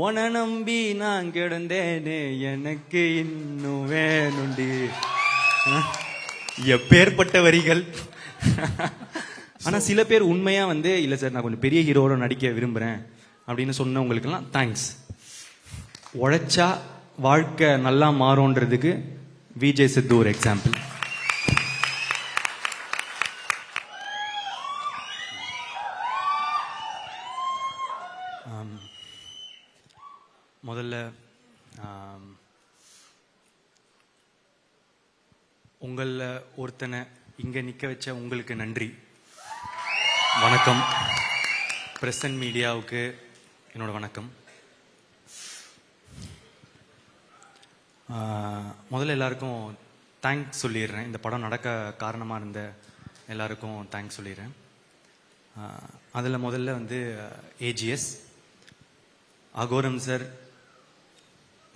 உன நம்பி நான் கிடந்தேனே எனக்கு இன்னும் வேணுண்டி. எப்பேற்பட்ட வரிகள். ஆனா சில பேர் உண்மையா வந்து இல்ல சார் நான் கொஞ்சம் பெரிய ஹீரோட நடிக்க விரும்புறேன் அப்படின்னு சொன்னவங்களுக்கெல்லாம் தேங்க்ஸ். உழைச்சா வாழ்க்கை நல்லா மாறும்ன்றதுக்கு விஜய் சித்து ஒரு எக்ஸாம்பிள். முதல்ல உங்களில் ஒருத்தனை இங்கே நிற்க வச்ச உங்களுக்கு நன்றி. வணக்கம். பிரஸ் அண்ட் மீடியாவுக்கு என்னோட வணக்கம். முதல்ல எல்லாருக்கும் தேங்க்ஸ் சொல்லிடுறேன். இந்த படம் நடக்க காரணமாக இருந்த எல்லாருக்கும் தேங்க்ஸ் சொல்லிடுறேன். அதில் முதல்ல வந்து AGS, Agoram sir,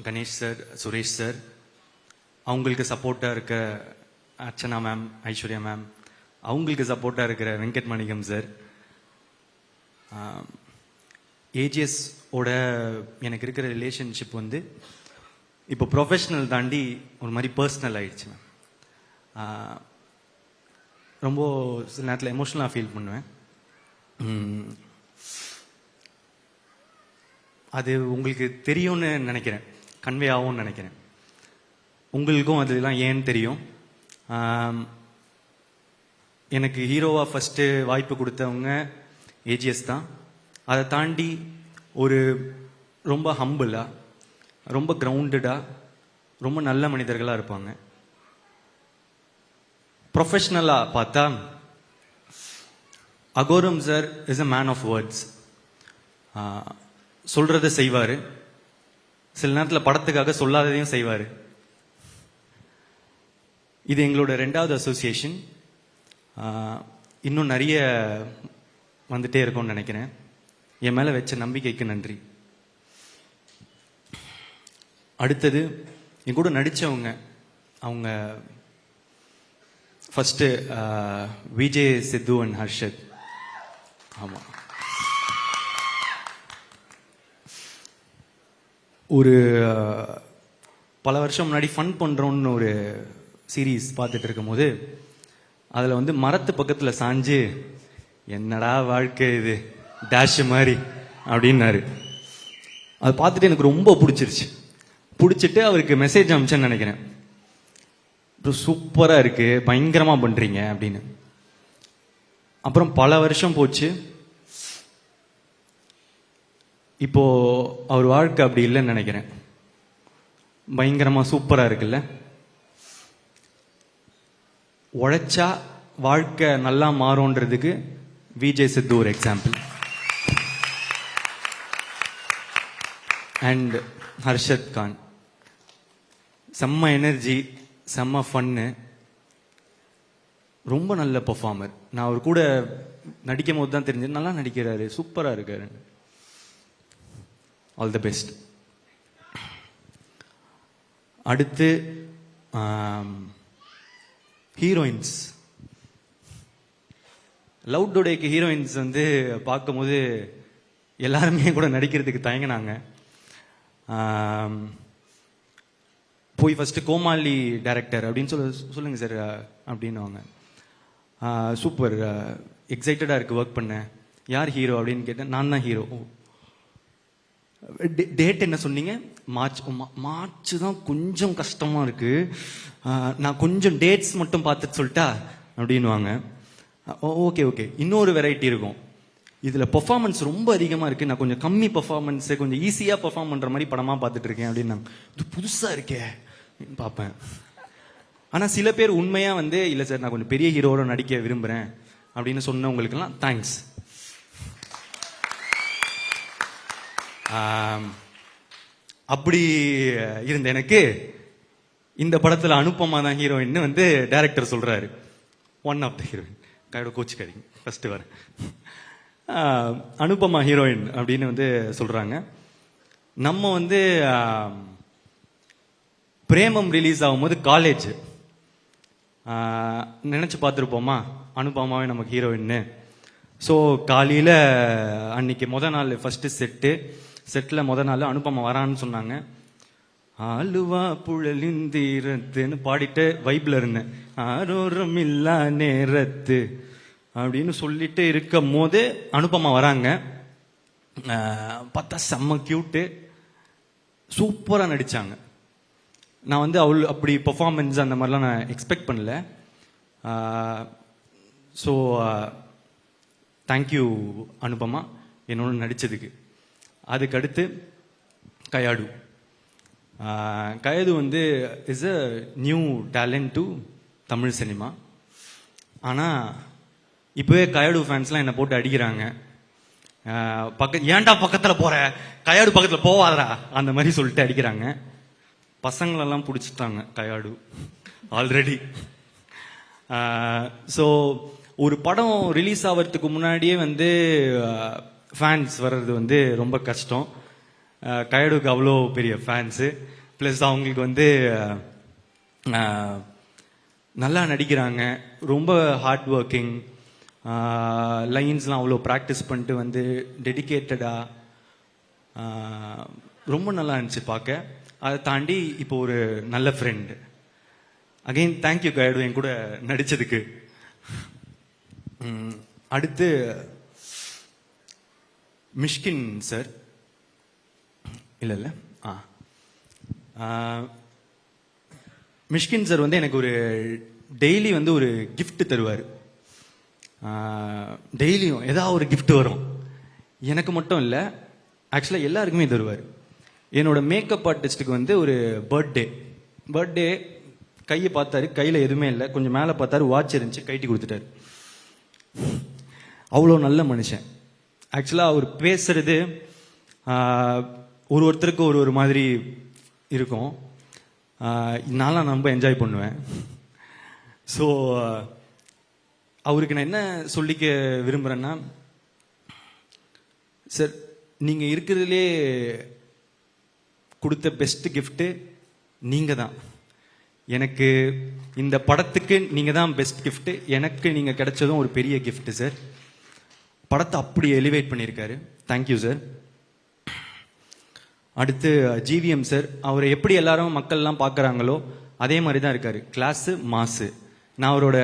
Ganesh sir, Suresh sir, அவங்களுக்கு சப்போர்ட்டாக இருக்க அர்ச்சனா மேம், ஐஸ்வர்யா மேம், அவங்களுக்கு சப்போர்ட்டாக இருக்கிற வெங்கட் மணிகம் சார். ஏஜிஎஸ் ஓட எனக்கு இருக்கிற ரிலேஷன்ஷிப் வந்து இப்போ ப்ரொஃபஷ்னல் தாண்டி ஒரு மாதிரி பர்சனல் ஆயிடுச்சு மேம். ரொம்ப சில நேரத்தில் எமோஷ்னலாக ஃபீல் பண்ணுவேன். அது உங்களுக்கு தெரியும்னு நினைக்கிறேன், கன்வே ஆகும்னு நினைக்கிறேன். உங்களுக்கும் அதெல்லாம் ஏன்னு தெரியும். எனக்கு ஹீரோவாக ஃபஸ்ட்டு வாய்ப்பு கொடுத்தவங்க ஏஜிஎஸ் தான். அதை தாண்டி ஒரு ரொம்ப ஹம்பிளாக, ரொம்ப கிரவுண்டடாக, ரொம்ப நல்ல மனிதர்களாக இருப்பாங்க. ப்ரொஃபஷ்னலாக பார்த்தா Agoram sir is a man of words. சொல்றதை செய்வார், சில நேரத்தில் படத்துக்காக சொல்லாததையும் செய்வார். இது எங்களோட 2வது அசோசியேஷன். இன்னும் நிறைய வந்துட்டே இருக்கும்னு நினைக்கிறேன். என் மேலே வச்ச நம்பிக்கைக்கு நன்றி. அடுத்தது என் கூட நடித்தவங்க, அவங்க ஃபஸ்ட்டு விஜய் சித்து அண்ட் ஹர்ஷத். ஆமாம், ஒரு பல வருஷம் முன்னாடி ஃபன் பண்ணுறோன்னு ஒரு சீரீஸ் பார்த்துட்டு இருக்கும் போது அதில் வந்து மரத்து பக்கத்தில் சாஞ்சு என்னடா வாழ்க்கை இது டேஷ் மாதிரி அப்படின்னாரு. அதை பார்த்துட்டு எனக்கு ரொம்ப பிடிச்சிருச்சு. பிடிச்சிட்டு அவருக்கு மெசேஜ் அனுப்பிச்சேன்னு நினைக்கிறேன், சூப்பராக இருக்கு, பயங்கரமாக பண்ணுறீங்க அப்படின்னு. அப்புறம் பல வருஷம் போச்சு. இப்போ அவர் வாழ்க்கை அப்படி இல்லைன்னு நினைக்கிறேன். பயங்கரமா சூப்பரா இருக்குல்ல. உழைச்சா வாழ்க்கை நல்லா மாறும்ன்றதுக்கு விஜய் சித்து ஒரு எக்ஸாம்பிள். அண்ட் ஹர்ஷத் கான் செம்ம எனர்ஜி, செம்ம ஃபன்னு, ரொம்ப நல்ல பெர்ஃபார்மர். நான் அவர் கூட நடிக்கும் போது தான் தெரிஞ்சது நல்லா நடிக்கிறாரு, சூப்பரா இருக்காரு. All the best. அடுத்து ஹீரோயின்ஸ். லவ் டுடேக்கு ஹீரோயின்ஸ் வந்து பார்க்கும்போது எல்லாருமே கூட நடிக்கிறதுக்கு தயங்கினாங்க. போய் ஃபர்ஸ்ட் கோமாளி டைரக்டர் அப்படின்னு சொல்லுங்க சார் அப்படின்னுவாங்க. சூப்பர், எக்ஸைட்டடாக இருக்கு ஒர்க் பண்ண. யார் ஹீரோ அப்படின்னு கேட்டேன். நான் தான் ஹீரோ. டேட் என்ன சொன்னீங்க? மார்ச் தான் கொஞ்சம் கஷ்டமா இருக்கு, நான் கொஞ்சம் டேட்ஸ் மட்டும் பார்த்துட்டு சொல்லிட்டா அப்படின்வாங்க. Okay okay. இன்னொரு வெரைட்டி இருக்கும், இதுல பெர்ஃபார்மன்ஸ் ரொம்ப அதிகமா இருக்கு, நான் கொஞ்சம் கம்மி பெர்ஃபார்மன்ஸ், கொஞ்சம் ஈஸியா பெர்ஃபார்ம் பண்ற மாதிரி படமா பார்த்துட்டு இருக்கேன் அப்படின்னு. இது புதுசா இருக்கே பார்ப்பேன். ஆனா சில பேர் உண்மையா வந்து இல்ல சார் நான் கொஞ்சம் பெரிய ஹீரோட நடிக்க விரும்புறேன் அப்படின்னு சொன்னவங்களுக்கெல்லாம் தேங்க்ஸ். அப்படி இருந்த எனக்கு இந்த படத்துல அனுப்பமா தான் ஹீரோயின் வந்து டைரக்டர் சொல்றாரு. ஒன் ஆஃப் த ஹீரோயின் கையோட கோச்சுக்காதீங்க, ஃபர்ஸ்ட் வர அனுப்பமா ஹீரோயின் அப்படின்னு வந்து சொல்றாங்க. நம்ம வந்து பிரேமம் ரிலீஸ் ஆகும்போது காலேஜ் நினைச்சு பார்த்துருப்போமா அனுப்பமாவே நமக்கு ஹீரோயின்னு. ஸோ காலையில் அன்னைக்கு நாள் ஃபர்ஸ்ட் செட்டு செட்டில் நாள் அனுபமா வரான்னு சொன்னாங்க. ஆளுவா புழலிந்தீரத்துன்னு பாடிட்டு வைப்ல இருந்தேன். ஆரோரம் இல்லா நேரத்து அப்படின்னு சொல்லிட்டு இருக்கும் போது அனுபமா வராங்க. பார்த்தா செம்ம கியூட்டு, சூப்பரா நடிச்சாங்க. நான் வந்து அப்படி பெர்ஃபார்மன்ஸ் அந்த மாதிரிலாம் நான் எக்ஸ்பெக்ட் பண்ணல. ஸோ தேங்க்யூ அனுபமா என்னோட நடித்ததுக்கு. அதுக்கடுத்து கயாடு. கயது வந்து is a new talent to Tamil cinema. ஆனால் இப்போவே கயாடு ஃபேன்ஸ்லாம் என்னை போட்டு அடிக்கிறாங்க. ஏன்டா பக்கத்தில் போற, கயாடு பக்கத்தில் போவாதரா அந்த மாதிரி சொல்லிட்டு அடிக்கிறாங்க. பசங்களெல்லாம் பிடிச்சிட்டாங்க கயாடு ஆல்ரெடி. ஸோ ஒரு படம் ரிலீஸ் ஆகிறதுக்கு முன்னாடியே வந்து ஃபேன்ஸ் வர்றது வந்து ரொம்ப கஷ்டம். கயாடுக்கு அவ்வளோ பெரிய ஃபேன்ஸு, ப்ளஸ் அவங்களுக்கு வந்து நல்லா நடிக்கிறாங்க, ரொம்ப ஹார்ட் ஒர்க்கிங், லைன்ஸ்லாம் அவ்வளோ ப்ராக்டிஸ் பண்ணிட்டு வந்து டெடிக்கேட்டடாக ரொம்ப நல்லா இருந்துச்சு பார்க்க. அதை தாண்டி இப்போ ஒரு நல்ல ஃப்ரெண்டு. அகெயின் தேங்க்யூ கயாடு என் கூட நடித்ததுக்கு. அடுத்து மிஷ்கின் சார். இல்லை மிஷ்கின் சார் வந்து எனக்கு ஒரு டெய்லி வந்து ஒரு கிஃப்ட் தருவார். டெய்லியும் ஏதாவது ஒரு கிஃப்ட் வரும். எனக்கு மட்டும் இல்லை, ஆக்சுவலாக எல்லாருக்குமே தருவார். என்னோட மேக்கப் ஆர்டிஸ்ட்டுக்கு வந்து ஒரு பர்த்டே கையை பார்த்தாரு, கையில் எதுவுமே இல்லை, கொஞ்சம் மேலே பார்த்தாரு, வாட்ச் இருந்துச்சு, கைட்டி கொடுத்துட்டாரு. அவ்வளோ நல்ல மனுஷன். ஆக்சுவலாக அவர் பேசுறது ஒருத்தருக்கு ஒரு மாதிரி இருக்கும். நான்லாம் ரொம்ப என்ஜாய் பண்ணுவேன். ஸோ அவருக்கு நான் என்ன சொல்லிக்க விரும்புகிறேன்னா, சார் நீங்கள் இருக்கிறதுலே கொடுத்த பெஸ்ட் கிஃப்ட்டு நீங்கள் தான். எனக்கு இந்த படத்துக்கு நீங்கள் தான் பெஸ்ட் கிஃப்ட்டு. எனக்கு நீங்கள் கிடைச்சதும் ஒரு பெரிய கிஃப்ட்டு சார். படத்தை அப்படி எலிவேட் பண்ணியிருக்காரு. Thank you sir. அடுத்து ஜிவிஎம் சார். அவரை எப்படி எல்லாரும் மக்கள்லாம் பார்க்குறாங்களோ அதே மாதிரி தான் இருக்காரு. கிளாஸு மாசு. நான் அவரோட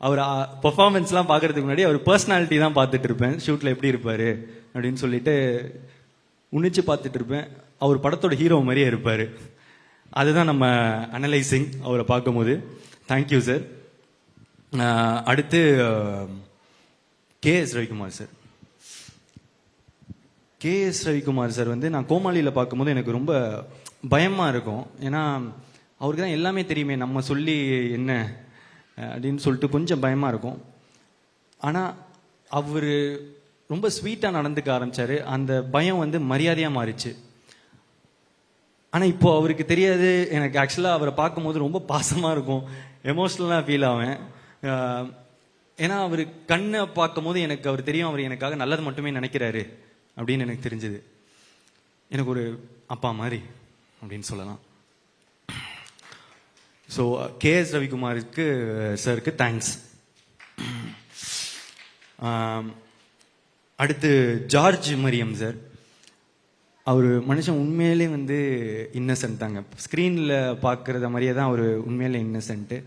அவர் பர்ஃபார்மன்ஸ்லாம் பார்க்கறதுக்கு முன்னாடி அவர் பர்சனாலிட்டி தான் பார்த்துட்டு இருப்பேன். ஷூட்டில் எப்படி இருப்பார் அப்படின்னு சொல்லிட்டு உன்னிச்சு பார்த்துட்டு இருப்பேன். அவர் படத்தோட ஹீரோ மாதிரியே இருப்பார். அதுதான் நம்ம அனலைசிங் அவரை பார்க்கும்போது. Thank you sir. அடுத்து KS Ravikumar sir. KS Ravikumar sir வந்து நான் கோமாளியில் பார்க்கும்போது எனக்கு ரொம்ப பயமாக இருக்கும். ஏன்னா அவருக்கு தான் எல்லாமே தெரியுமே, நம்ம சொல்லி என்ன அப்படின்னு சொல்லிட்டு கொஞ்சம் பயமாக இருக்கும். ஆனால் அவர் ரொம்ப ஸ்வீட்டாக நடந்துக்க ஆரம்பித்தார். அந்த பயம் வந்து மரியாதையாக மாறிச்சு. ஆனால் இப்போ அவருக்கு தெரியாது. எனக்கு ஆக்சுவலாக அவரை பார்க்கும்போது ரொம்ப பாசமாக இருக்கும், எமோஷ்னலாக ஃபீல் ஆவேன். ஏன்னா அவர் கண்ணை பார்க்கும்போது எனக்கு அவர் தெரியும், அவர் எனக்காக நல்லது மட்டுமே நினைக்கிறாரு அப்படின்னு எனக்கு தெரிஞ்சது. எனக்கு ஒரு அப்பா மாதிரி அப்படின்னு சொல்லலாம். ஸோ KS ரவிக்குமாருக்கு சாருக்கு தேங்க்ஸ். அடுத்து ஜார்ஜ் மரியம் சார். அவர் மனுஷன் உண்மையிலே வந்து இன்னசென்ட் தாங்க. ஸ்க்ரீனில் பார்க்குறத மாதிரியே தான் அவர் உண்மையிலே இன்னசென்ட்டு.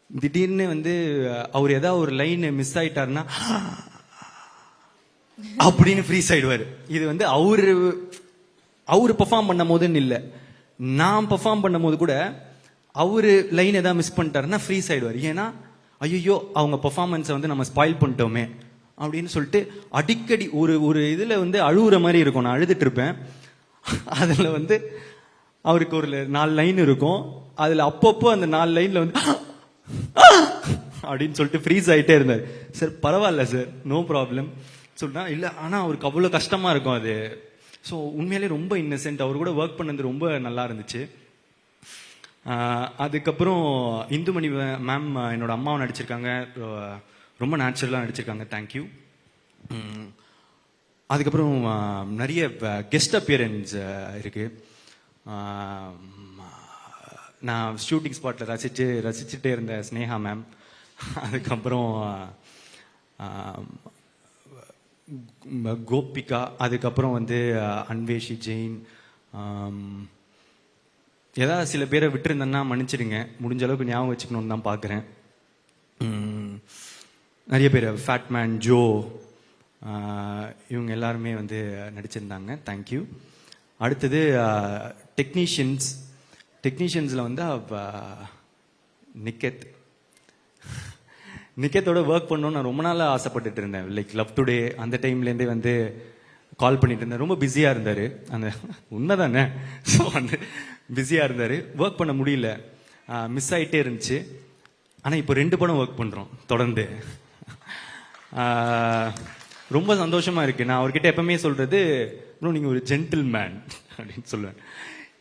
திடீர்னு வந்து அவர் ஏதாவது ஒரு லைன் மிஸ் ஆயிட்டாருன்னா அப்படின்னு ஃப்ரீஸ் ஆயிடுவார். இது வந்து அவரு பெர்ஃபார்ம் பண்ணும் போதுன்னு இல்லை, நான் பெர்ஃபார்ம் பண்ணும் போது கூட அவரு லைன் ஏதாவது மிஸ் பண்ணிட்டாருன்னா ஃப்ரீஸ் ஆயிடுவார். ஏன்னா ஐயோ அவங்க பெர்ஃபார்மன்ஸை வந்து நம்ம ஸ்பாயில் பண்ணிட்டோமே அப்படின்னு சொல்லிட்டு அடிக்கடி ஒரு இதில் வந்து அழுகுற மாதிரி இருக்கும். நான் அழுதுட்டு இருப்பேன். அதில் வந்து அவருக்கு ஒரு 4 லைன் இருக்கும். அதில் அப்பப்போ அந்த 4 லைனில் வந்து அப்படின்னு சொல்லிட்டு ஃப்ரீஸ் ஆகிட்டே இருந்தார். சார் பரவாயில்ல சார், நோ ப்ராப்ளம் சொல்லிட்டா. இல்லை ஆனால் அவருக்கு அவ்வளோ கஷ்டமாக இருக்கும் அது. ஸோ உண்மையிலே ரொம்ப இன்னசென்ட். அவர் கூட ஒர்க் பண்ணது ரொம்ப நல்லா இருந்துச்சு. அதுக்கப்புறம் இந்துமணி மேம் என்னோட அம்மாவை நடிச்சிருக்காங்க, ரொம்ப நேச்சுரலாக நடிச்சிருக்காங்க. தேங்க்யூ. அதுக்கப்புறம் நிறைய கெஸ்ட் அப்பியரன்ஸ் இருக்கு. நான் ஷூட்டிங் ஸ்பாட்டில் ரசிச்சுட்டே இருந்த ஸ்னேகா மேம், அதுக்கப்புறம் கோபிகா, அதுக்கப்புறம் வந்து அன்வேஷி ஜெயின். ஏதாவது சில பேரை விட்டுருந்தேன்னா மன்னிச்சிடுங்க, முடிஞ்ச அளவுக்கு ஞாபகம் வச்சுக்கணும்னு தான் பார்க்குறேன். நிறைய பேர், ஃபேட்மேன், ஜோ, இவங்க எல்லாருமே வந்து நடிச்சிருந்தாங்க. தேங்க்யூ. அடுத்தது டெக்னீஷியன்ஸில் வந்து நிக்கத்தோட ஒர்க் பண்ணணும்னு நான் ரொம்ப நாளாக ஆசைப்பட்டுட்டு இருந்தேன். லைக் லவ் டுடே அந்த டைம்லேருந்தே வந்து கால் பண்ணிட்டு இருந்தேன். ரொம்ப பிஸியாக இருந்தார், அந்த உண்மைதானே. ஸோ வந்து பிஸியாக இருந்தார், ஒர்க் பண்ண முடியல, மிஸ் ஆகிட்டே இருந்துச்சு. ஆனால் இப்போ 2 படம் ஒர்க் பண்ணுறோம் தொடர்ந்து. ரொம்ப சந்தோஷமாக இருக்குது. நான் அவர்கிட்ட எப்பவுமே சொல்கிறது, ப்ரோ நீங்கள் ஒரு ஜென்டில் மேன் அப்படின்னு சொல்லுவேன்.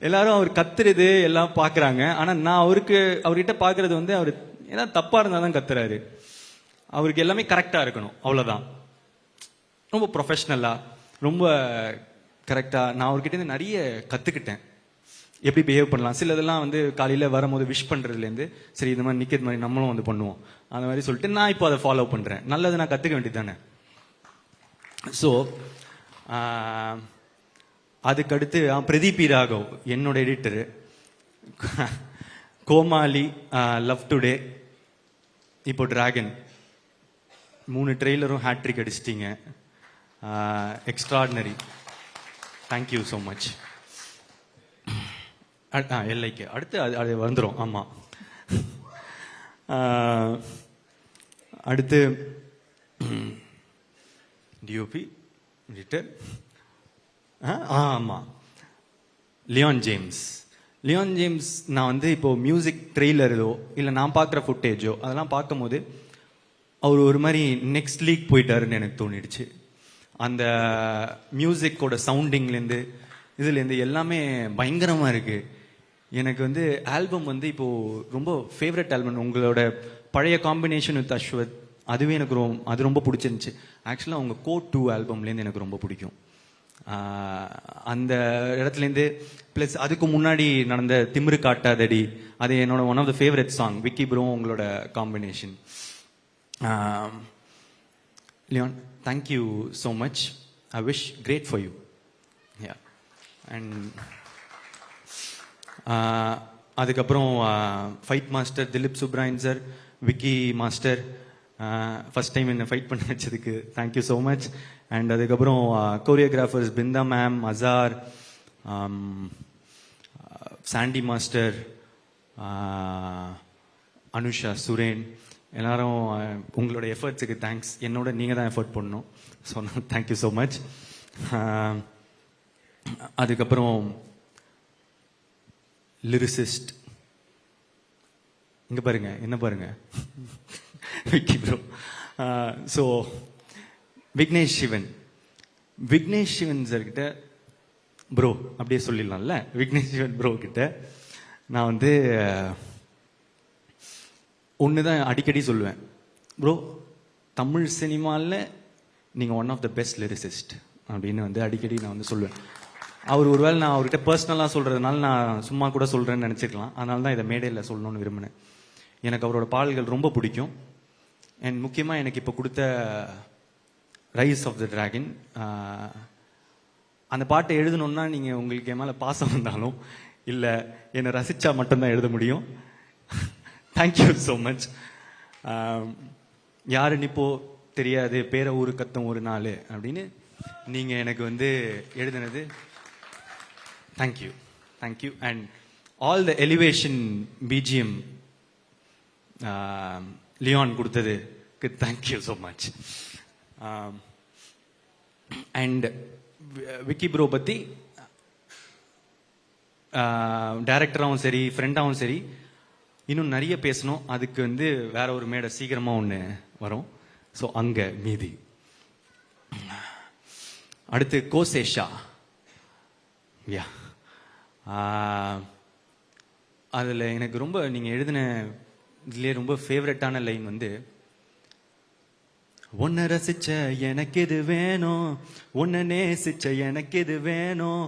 எல்லாரும் அவர் கத்துறது எல்லாம் பார்க்குறாங்க, ஆனால் நான் அவர்கிட்ட பார்க்குறது வந்து அவர் ஏதாவது தப்பாக இருந்தால் தான் கத்துறாரு. அவருக்கு எல்லாமே கரெக்டாக இருக்கணும், அவ்வளோதான். ரொம்ப ப்ரொஃபஷ்னலாக, ரொம்ப கரெக்டாக. நான் அவர்கிட்ட நிறைய கற்றுக்கிட்டேன், எப்படி பிஹேவ் பண்ணலாம். சிலதெல்லாம் வந்து காலையில் வரும்போது விஷ் பண்ணுறதுலேருந்து, சரி இந்த மாதிரி நிற்கிறது மாதிரி நம்மளும் வந்து பண்ணுவோம், அந்த மாதிரி சொல்லிட்டு நான் இப்போ அதை ஃபாலோ பண்ணுறேன். நல்லது நான் கற்றுக்க வேண்டியது தானே. ஸோ அதுக்கடுத்து பிரதீப் ராகவ் என்னோட எடிட்டரு, கோமாளி, லவ் டுடே, இப்போ டிராகன், 3 ட்ரெய்லரும் ஹேட்ரிக் அடிச்சிட்டிங்க. Extraordinary, thank you so much. எல்லைக்கு அடுத்து அது வந்துடும். ஆமாம், அடுத்து டிஓபி எடிட்டர். ஆமாம், லியான் ஜேம்ஸ். நான் வந்து இப்போ மியூசிக் ட்ரெய்லரோ இல்லை நான் பார்க்குற ஃபுட்டேஜோ அதெல்லாம் பார்க்கும்போது அவர் ஒரு மாதிரி நெக்ஸ்ட் லீக் போயிட்டாருன்னு எனக்கு தோணிடுச்சு. அந்த மியூசிக்கோட சவுண்டிங்லேருந்து இதுலேருந்து எல்லாமே பயங்கரமாக இருக்குது. எனக்கு வந்து ஆல்பம் வந்து இப்போது ரொம்ப ஃபேவரட் ஆல்பம். உங்களோட பழைய காம்பினேஷன் வித் அஸ்வத், அதுவே எனக்கு அது ரொம்ப பிடிச்சிருந்துச்சு. ஆக்சுவலாக அவங்க கோட் 2 ஆல்பம்லேருந்து எனக்கு ரொம்ப பிடிக்கும். அந்த இடத்துலேருந்து ப்ளஸ் அதுக்கு முன்னாடி நடந்த திமிரு காட்டாதடி, அது என்னோட one of the favourite song. Vicky bro உங்களோட combination. Leon, thank you so much. I wish great for you. Ya. And அதுக்கப்புறம் fight master Dileep Subbarayan sir, Vicky master, first time என்னை ஃபைட் பண்ண வச்சதுக்கு தேங்க்யூ ஸோ மச். அண்ட் அதுக்கப்புறம் choreographers Brinda ma'am, Azhar, Sandy master, Anusha, Suren, எல்லாரும் உங்களோட எஃபர்ட்ஸுக்கு thanks. என்னோட நீங்கள் தான் எஃபர்ட் பண்ணணும். So thank you so much. அதுக்கப்புறம் லிரிசிஸ்ட், இங்கே பாருங்க, என்ன பாருங்க, விக்கி ப்ரோ. ஸோ விக்னேஷ் சிவன் சார்கிட்ட ப்ரோ அப்படியே சொல்லிடலாம்ல. விக்னேஷ் சிவன் ப்ரோ கிட்ட நான் வந்து ஒன்று தான் அடிக்கடி சொல்லுவேன், ப்ரோ தமிழ் சினிமாவில் நீங்கள் one of the best lyricist அப்படின்னு வந்து அடிக்கடி நான் வந்து சொல்லுவேன். அவர் ஒருவேளை நான் அவர்கிட்ட பர்சனலாக சொல்கிறதுனால நான் சும்மா கூட சொல்கிறேன்னு நினச்சிக்கலாம். அதனால தான் இதை மேடையில் சொல்லணும்னு விரும்பினேன். எனக்கு அவரோட பாடல்கள் ரொம்ப பிடிக்கும். அண்ட் முக்கியமாக எனக்கு இப்போ கொடுத்த ரைஸ் ஆஃப் த டிராகன், அந்த பாட்டை எழுதணுன்னா நீங்கள் உங்களுக்கு என் மேலே பாசம் வந்தாலும் இல்லை என்னை ரசித்தா மட்டும்தான் எழுத முடியும். Thank you so much. யாருன்னு இப்போ தெரியாது, பேரை ஊரு கத்தம் ஒரு நாள் அப்படின்னு நீங்கள் எனக்கு வந்து எழுதினது, thank you. And all the elevation BGM Leon கொடுத்ததுக்கு thank you so much. And Vicky bro பற்றி டைரக்டராகவும் சரி ஃப்ரெண்டாகவும் சரி இன்னும் நிறைய பேசணும். அதுக்கு வந்து வேற ஒரு மேடை சீக்கிரமாக ஒன்று வரும். ஸோ அங்கே மீதி. அடுத்து கோசேஷா. யா, அதில் எனக்கு ரொம்ப நீங்கள் எழுதின இதுலேயே ரொம்ப ஃபேவரட்டான லைன் வந்து, உன்னை ரசிச்ச எனக்கு இது வேணும், உன்னை நேசிச்ச எனக்கு இது வேணும்,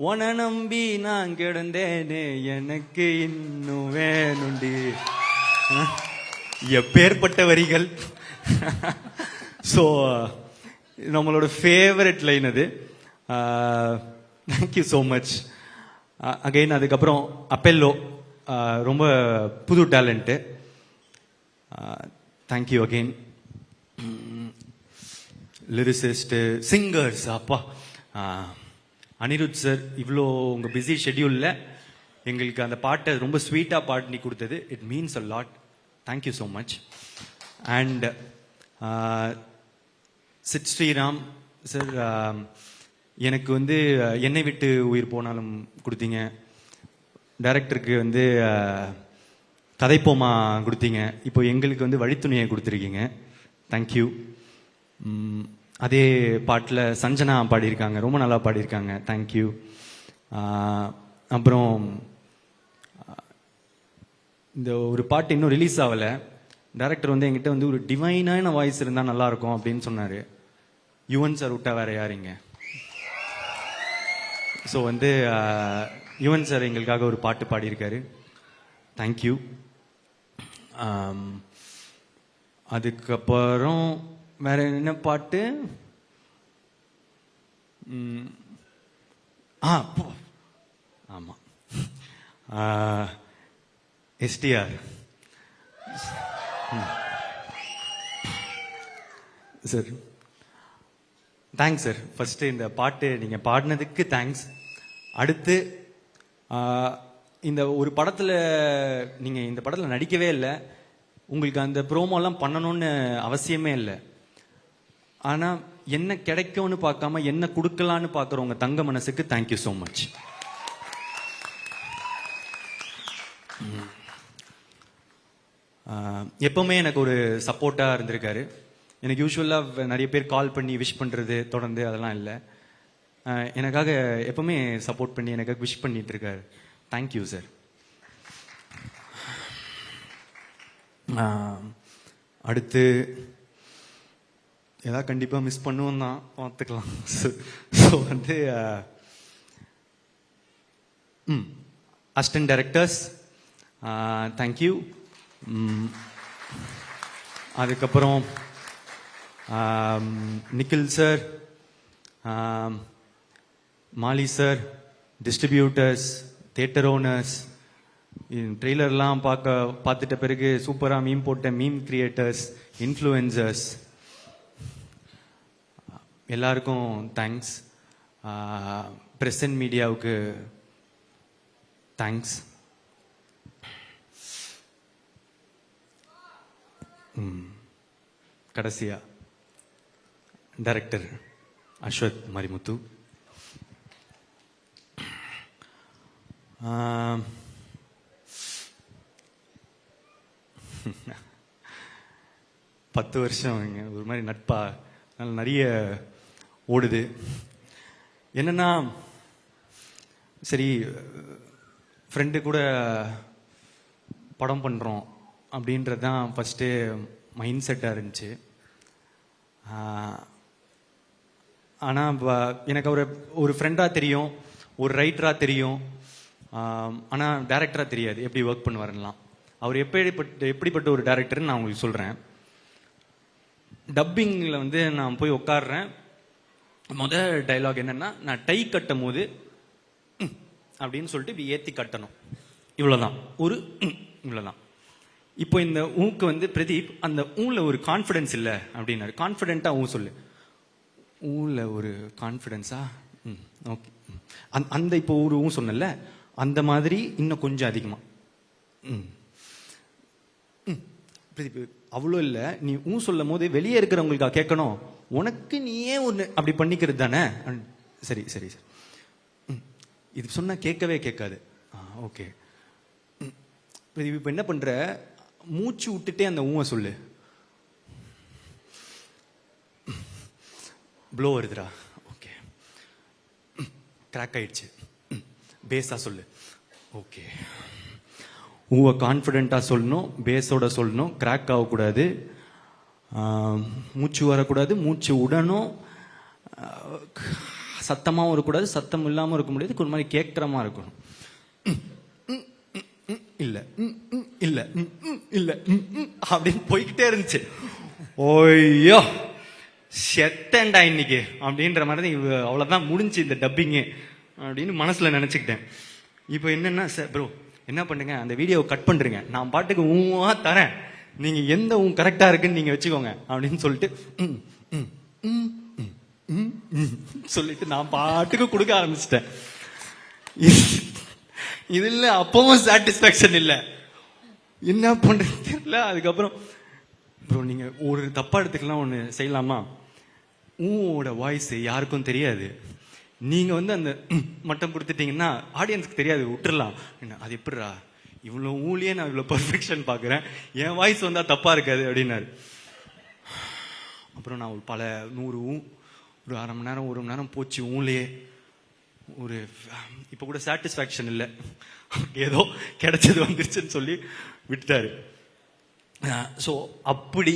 உன்னை நம்பி நான் கிடந்தேனே எனக்கு இன்னும் வேணுண்டி. எப்பேற்பட்ட வரிகள். ஸோ நம்மளோட ஃபேவரட் லைன் அது. Thank you so much again. அதுக்கப்புறம் அப்பெல்லோ ரொம்ப புது talent. Thank you again. Lyricist, singers, அப்பா அனிருத் சார் இவ்வளோ உங்கள் பிஸி ஷெட்யூலில் எங்களுக்கு அந்த பாட்டை ரொம்ப ஸ்வீட்டாக பாடி கொடுத்தது. It means a lot. Thank you so much. And Sid Sriram sir, எனக்கு வந்து என்னை விட்டு உயிர் போனாலும் கொடுத்தீங்க. டைரக்டருக்கு வந்து கதைப்போமா கொடுத்தீங்க. இப்போ எங்களுக்கு வந்து வழித்துணையை கொடுத்துருக்கீங்க. தேங்க்யூ. அதே பாட்டில் சஞ்சனா பாடியிருக்காங்க, ரொம்ப நல்லா பாடியிருக்காங்க. தேங்க்யூ. அப்புறம் இந்த ஒரு பாட்டு இன்னும் ரிலீஸ் ஆகலை. டைரக்டர் வந்து என்கிட்ட வந்து ஒரு டிவைனான வாய்ஸ் இருந்தால் நல்லாயிருக்கும் அப்படின்னு சொன்னார். யுவன் சார் விட்டா வேற யாருங்க? ஸோ வந்து யுவன் சார் எங்களுக்காக ஒரு பாட்டு பாடியிருக்காரு. தேங்க்யூ. அதுக்கப்புறம் வேற என்ன பாட்டு? ஆமா, STR sir. Thanks sir. First இந்த பாட்டு நீங்க பாடினதுக்கு தேங்க்ஸ். அடுத்து இந்த ஒரு படத்துல நீங்க இந்த படத்துல நடிக்கவே இல்லை, உங்களுக்கு அந்த ப்ரோமோலாம் பண்ணணும்னு அவசியமே இல்லை. ஆனா என்ன கிடைக்கும்னு பார்க்காம என்ன கொடுக்கலான்னு பார்க்குற உங்க தங்க மனசுக்கு தேங்க்யூ ஸோ மச். எப்பவுமே எனக்கு ஒரு சப்போர்ட்டா இருந்திருக்காரு. எனக்கு யூஸ்வலாக நிறைய பேர் கால் பண்ணி விஷ் பண்ணுறது தொடர்ந்து அதெல்லாம் இல்லை. எனக்காக எப்பவுமே சப்போர்ட் பண்ணி எனக்காக விஷ் பண்ணிட்டு இருக்காரு. Thank you sir. அடுத்து ஏதாவது கண்டிப்பாக மிஸ் பண்ணுவோம் தான், பார்த்துக்கலாம். ஸோ வந்து அசிஸ்டன்ட் டைரக்டர்ஸ் தேங்க்யூ. அதுக்கப்புறம் நிக்கில் சார், மாலி சார், டிஸ்ட்ரிபியூட்டர்ஸ், தியேட்டர் ஓனர்ஸ், ட்ரெய்லர்லாம் பார்த்துட்ட பிறகு சூப்பராக மீம் போட்ட மீம் கிரியேட்டர்ஸ், இன்ஃப்ளூயன்சர்ஸ், எல்லாருக்கும் தேங்க்ஸ். பிரசன்ட் மீடியாவுக்கு தேங்க்ஸ். கடைசியா டைரக்டர் அஸ்வத் மரிமுத்து. பத்து வருஷம் ஒரு மாதிரி நட்பா நிறைய ஓடுது. என்னன்னா சரி ஃப்ரெண்டு கூட படம் பண்ணுறோம் அப்படின்றது தான் ஃபஸ்ட்டு மைண்ட் செட்டாக இருந்துச்சு. ஆனால் எனக்கு ஒரு ஃப்ரெண்டாக தெரியும், ஒரு ரைட்டராக தெரியும், ஆனால் டைரக்டராக தெரியாது எப்படி ஒர்க் பண்ணுவாருலாம். அவர் எப்படிப்பட்ட ஒரு டைரக்டர்னு நான் உங்களுக்கு சொல்கிறேன். டப்பிங்கில் வந்து நான் போய் உட்காடுறேன். முதல் டைலாக் என்னன்னா, நான் டை கட்டும் போது அப்படின்னு சொல்லிட்டு இப்படி ஏற்றி கட்டணும், இவ்வளோதான். இவ்வளோதான். இப்போ இந்த ஊக்கு வந்து பிரதீப் அந்த ஊல ஒரு கான்ஃபிடன்ஸ் இல்லை அப்படின்னாரு. கான்ஃபிடென்ட்டா ஊ சொல்லு. ஊல ஒரு கான்ஃபிடென்ஸா? ஓகே. அந்த இப்போ ஒரு ஊ சொன்னல அந்த மாதிரி இன்னும் கொஞ்சம் அதிகமா. பிரதீப் அவ்வளோ இல்லை, நீ ஊ சொல்லும் போது வெளியே இருக்கிறவங்களுக்கா கேட்கணும், உனக்கு நீயே ஒன்று அப்படி பண்ணிக்கிறது தானே. சரி சரி சார், இது சொன்னா கேட்கவே கேட்காது. ஓகே பிரதீப், இப்போ என்ன பண்ற, மூச்சு விட்டுட்டே அந்த ஊவை சொல்லு. ப்ளோ வருதுடா. ஓகே. கிராக் ஆயிடுச்சு. பேஸா சொல்லு. ஓகே. ஊவை கான்ஃபிடென்ட்டாக சொல்லணும், பேஸோட சொல்லணும், கிராக் ஆகக்கூடாது, மூச்சு வரக்கூடாது, மூச்சு விடணும், சத்தமாகவும் இருக்கக்கூடாது, சத்தம் இல்லாமல் இருக்க முடியாது, ஒரு மாதிரி கேட்குற மாதிரி இருக்கணும். இல்லை இல்லை இல்லை அப்படின்னு போய்கிட்டே இருந்துச்சு. ஓய்யோ செத்தேன்டா இன்னைக்கு அப்படின்ற மாதிரி தான் அவ்வளோதான் முடிஞ்சு இந்த டப்பிங்கு அப்படின்னு மனசில் நினச்சிக்கிட்டேன். இப்போ என்னென்னா சார் ப்ரோ என்ன பண்ணுங்க, அந்த வீடியோவை கட் பண்ணுறீங்க, நான் பாட்டுக்கு ஊவா தரேன், நீங்கள் எந்த கரெக்டாக இருக்குன்னு நீங்கள் வச்சுக்கோங்க அப்படின்னு சொல்லிட்டு சொல்லிட்டு நான் பாட்டுக்கு கொடுக்க ஆரம்பிச்சிட்டேன். இதில் அப்பவும் சாட்டிஸ்ஃபேக்ஷன் இல்லை, என்ன பண்ணுறது தெரியல. அதுக்கப்புறம் ப்ரோ நீங்கள் ஒரு தப்பா எடுத்துக்கலாம், ஒன்று செய்யலாமா, ஊவோட வாய்ஸ் யாருக்கும் தெரியாது, நீங்கள் வந்து அந்த மட்டும் கொடுத்துட்டீங்கன்னா ஆடியன்ஸ்க்கு தெரியாது, விட்டுறலாம். அது எப்படிரா இவ்வளோ ஊழியே நான் இவ்வளோ பர்ஃபெக்ஷன் பார்க்குறேன், என் வாய்ஸ் வந்தால் தப்பாக இருக்காது அப்படின்னாரு. அப்புறம் நான் ஒரு பல 100 ஒரு அரை மணி நேரம் 1 மணி நேரம் போச்சு ஊழையே. ஒரு இப்போ கூட சாட்டிஸ்ஃபேக்ஷன் இல்லை, ஏதோ கிடைச்சது வந்துருச்சுன்னு சொல்லி விட்டுட்டாரு. ஸோ அப்படி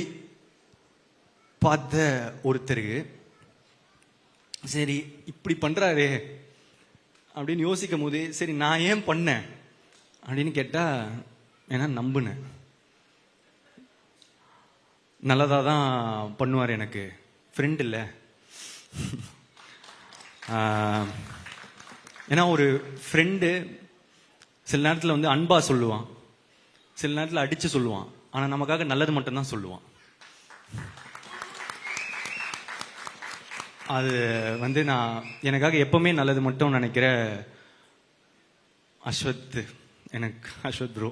பார்த்த ஒருத்தருக்கு சரி இப்படி பண்றாரு அப்படின்னு யோசிக்கும் போது சரி நான் ஏன் பண்ணேன் அப்படின்னு கேட்டா, ஏன்னா நம்புனேன் நல்லதா தான் பண்ணுவார், எனக்கு ஃப்ரெண்ட் இல்லை. ஏன்னா ஒரு ஃப்ரெண்டு சில நேரத்தில் வந்து அன்பா சொல்லுவான், சில நேரத்தில் அடிச்சு சொல்லுவான், ஆனா நமக்காக நல்லது மட்டும்தான் சொல்லுவான். அது வந்து நான் எனக்காக எப்பவுமே நல்லது மட்டும் நினைக்கிற அஸ்வத், எனக்கு அஸ்வத் ப்ரோ,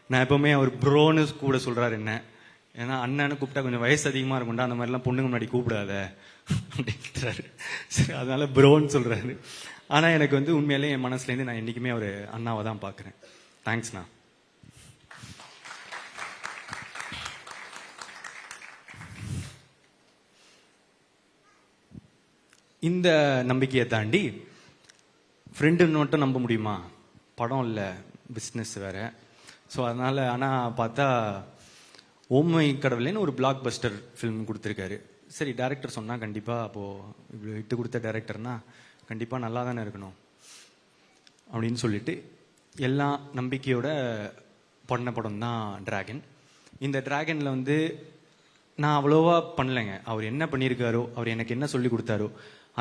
நான் எப்பவுமே அவர் ப்ரோன்னு கூட சொல்றாரு என்ன, ஏன்னா அண்ணன்னு கூப்பிட்டா கொஞ்சம் வயசு அதிகமாக இருக்கும்டா, அந்த மாதிரிலாம் பொண்ணுங்க முன்னாடி கூப்பிடாத அப்படின்றாரு. சரி அதனால ப்ரோன்னு சொல்றாரு. ஆனால் எனக்கு வந்து உண்மையிலே என் மனசுலேருந்து நான் என்றைக்குமே ஒரு அண்ணாவை தான் பார்க்குறேன். தேங்க்ஸ்ண்ணா. இந்த நம்பிக்கையை தாண்டி ஃப்ரெண்டுன்னு மட்டும் நம்ப முடியுமா, படம் இல்லை பிஸ்னஸ் வேற. ஸோ அதனால ஆனால் பார்த்தா ஓமை கடவுளேன்னு ஒரு பிளாக் பஸ்டர் ஃபிலிம் கொடுத்துருக்காரு. சரி டைரக்டர் சொன்னால் கண்டிப்பாக அப்போது இவ்வளோ இட்டு கொடுத்த டைரக்டர்னா கண்டிப்பாக நல்லா தானே இருக்கணும் அப்படின்னு சொல்லிட்டு எல்லா நம்பிக்கையோட பண்ண படம் தான் டிராகன். இந்த டிராகனில் வந்து நான் அவ்வளோவா பண்ணலைங்க, அவர் என்ன பண்ணியிருக்காரோ, அவர் எனக்கு என்ன சொல்லி கொடுத்தாரோ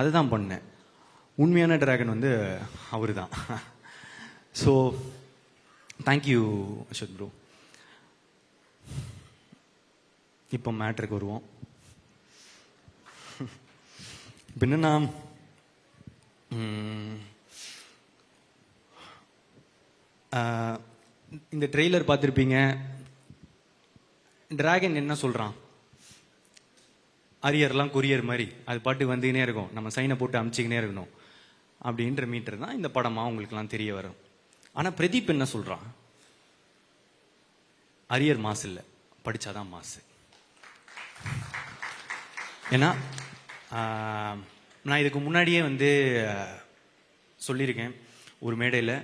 அதுதான் பண்ணேன். உண்மையான டிராகன் வந்து அவரு தான். So thank you Ashwath bro. இப்போ மேட்ருக்கு வருவோம். இப்போ என்னன்னா, இந்த ட்ரெய்லர் பார்த்துருப்பீங்க. டிராகன் என்ன சொல்றான், அரியர்லாம் கொரியர் மாதிரி அது பாட்டு வந்துக்கினே இருக்கும், நம்ம சைனை போட்டு அமுச்சிக்கினே இருக்கணும் அப்படின்ற மீட்டர் தான் இந்த படமா உங்களுக்குலாம் தெரிய வரும். ஆனால் பிரதீப் என்ன சொல்றான், அரியர் மாசு இல்லை, படிச்சாதான் மாசு. ஏன்னா நான் இதுக்கு முன்னாடியே வந்து சொல்லியிருக்கேன் ஒரு மேடையில்,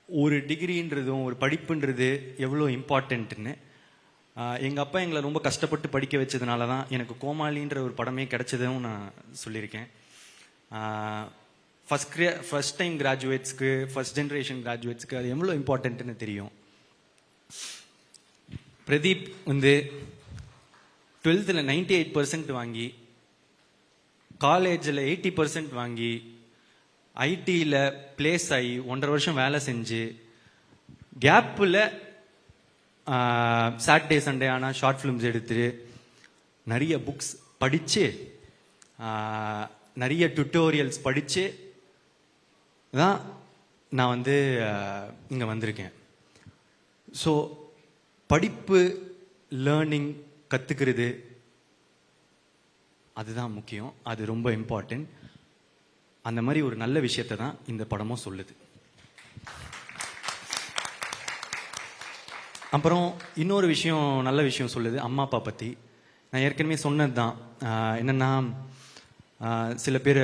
ஒரு டிகிரின்றதும் ஒரு படிப்புன்றது எவ்வளோ இம்பார்ட்டன்ட்னு. எங்கள் அப்பா எங்களை ரொம்ப கஷ்டப்பட்டு படிக்க வச்சதுனால தான் எனக்கு கோமாளின்ற ஒரு படமே கிடைச்சதும் நான் சொல்லியிருக்கேன். ஃபர்ஸ்ட் டைம் கிராஜுவேட்ஸ்க்கு, ஃபர்ஸ்ட் ஜென்ரேஷன் கிராஜுவேட்ஸ்க்கு அது எவ்வளோ இம்பார்ட்டன்ட்னு தெரியும். பிரதீப் வந்து 12th 98% வாங்கி, காலேஜில் 80% வாங்கி, ஐடியில் பிளேஸ் ஆகி 1.5 வருஷம் வேலை செஞ்சு, கேப்பில் சாட்டர்டே சண்டே ஆனால் ஷார்ட் ஃபிலிம்ஸ் எடுத்து, நிறைய புக்ஸ் படித்து, நிறைய டுட்டோரியல்ஸ் படித்து தான் நான் வந்து இங்கே வந்திருக்கேன். ஸோ படிப்பு, லேர்னிங், கற்றுக்கிறது அதுதான் முக்கியம், அது ரொம்ப இம்பார்ட்டன்ட். அந்த மாதிரி ஒரு நல்ல விஷயத்தை தான் இந்த படமும் சொல்லுது. அப்புறம் இன்னொரு விஷயம், நல்ல விஷயம் சொல்லுது அம்மா அப்பா பற்றி. நான் ஏற்கனவே சொன்னது தான், என்னென்னா சில பேர்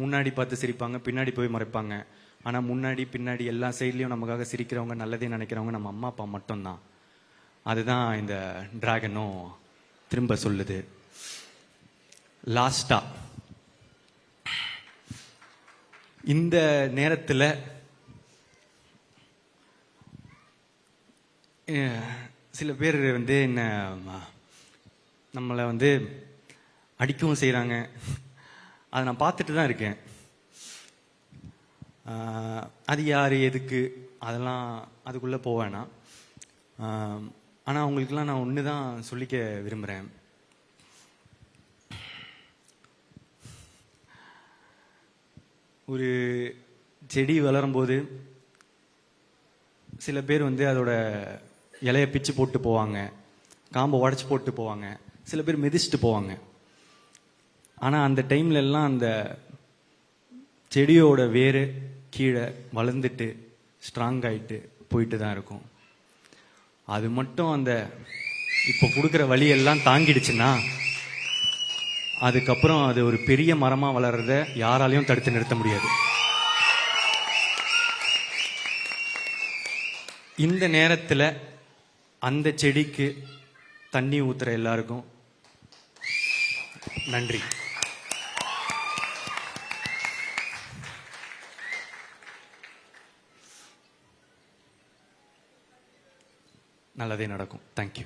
முன்னாடி பார்த்து சிரிப்பாங்க, பின்னாடி போய் மறைப்பாங்க. ஆனால் முன்னாடி பின்னாடி எல்லா சைட்லேயும் நமக்காக சிரிக்கிறவங்க, நல்லதே நினைக்கிறவங்க நம்ம அம்மா அப்பா மட்டும்தான். அதுதான் இந்த டிராகனும் திரும்ப சொல்லுது. லாஸ்டா இந்த நேரத்தில் சில பேர் வந்து என்ன நம்மளை வந்து அடிக்கவும் செய்கிறாங்க. அதை நான் பார்த்துட்டு தான் இருக்கேன். அது யார் எதுக்கு அதெல்லாம் அதுக்குள்ளே போவேனா. ஆனால் அவங்களுக்கெல்லாம் நான் ஒன்று தான் சொல்லிக்க விரும்புகிறேன். ஒரு செடி வளரும்போது சில பேர் வந்து அதோட இலையை பிச்சு போட்டு போவாங்க, காம்பை உடச்சி போட்டு போவாங்க, சில பேர் மிதிச்சுட்டு போவாங்க. ஆனால் அந்த டைம்ல எல்லாம் அந்த செடியோட வேறு கீழே வளர்ந்துட்டு ஸ்ட்ராங் ஆகிட்டு போயிட்டு தான் இருக்கும். அது மட்டும் அந்த இப்போ கொடுக்குற வழியெல்லாம் தாங்கிடுச்சுன்னா அதுக்கப்புறம் அது ஒரு பெரிய மரமாக வளர்றத யாராலையும் தடுத்து நிறுத்த முடியாது. இந்த நேரத்தில் அந்த செடிக்கு தண்ணி ஊத்துற எல்லாருக்கும் நன்றி. நல்லதே நடக்கும். தேங்க்யூ.